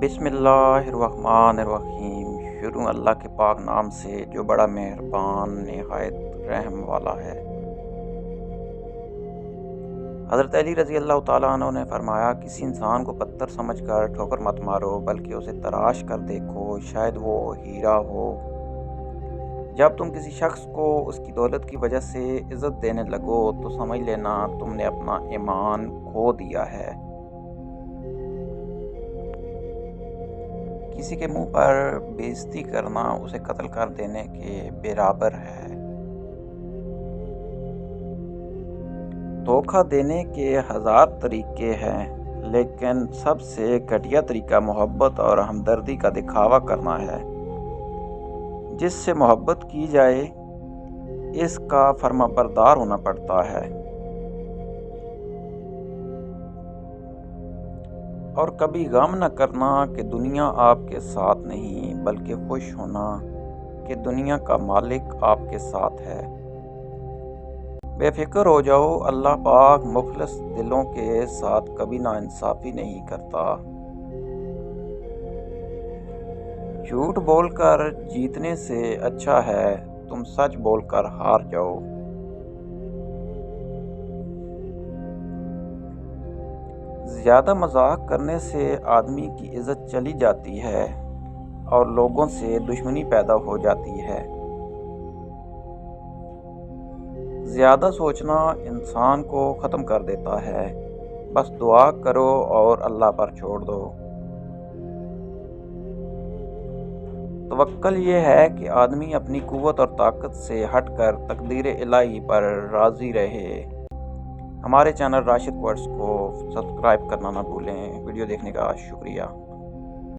بسم اللہ الرحمن الرحیم۔ شروع اللہ کے پاک نام سے جو بڑا مہربان نہایت رحم والا ہے۔ حضرت علی رضی اللہ تعالیٰ عنہ نے فرمایا، کسی انسان کو پتھر سمجھ کر ٹھوکر مت مارو، بلکہ اسے تراش کر دیکھو، شاید وہ ہیرا ہو۔ جب تم کسی شخص کو اس کی دولت کی وجہ سے عزت دینے لگو تو سمجھ لینا تم نے اپنا ایمان کھو دیا ہے۔ کسی کے منہ پر بے عزتی کرنا اسے قتل کر دینے کے برابر ہے۔ دھوکہ دینے کے 1000 طریقے ہیں، لیکن سب سے گھٹیا طریقہ محبت اور ہمدردی کا دکھاوا کرنا ہے۔ جس سے محبت کی جائے اس کا فرما بردار ہونا پڑتا ہے، اور کبھی غم نہ کرنا کہ دنیا آپ کے ساتھ نہیں، بلکہ خوش ہونا کہ دنیا کا مالک آپ کے ساتھ ہے۔ بے فکر ہو جاؤ، اللہ پاک مخلص دلوں کے ساتھ کبھی ناانصافی نہیں کرتا۔ جھوٹ بول کر جیتنے سے اچھا ہے تم سچ بول کر ہار جاؤ۔ زیادہ مذاق کرنے سے آدمی کی عزت چلی جاتی ہے اور لوگوں سے دشمنی پیدا ہو جاتی ہے۔ زیادہ سوچنا انسان کو ختم کر دیتا ہے، بس دعا کرو اور اللہ پر چھوڑ دو۔ توکل یہ ہے کہ آدمی اپنی قوت اور طاقت سے ہٹ کر تقدیر الہی پر راضی رہے۔ ہمارے چینل راشد کوٹس کو سبسکرائب کرنا نہ بھولیں۔ ویڈیو دیکھنے کا شکریہ۔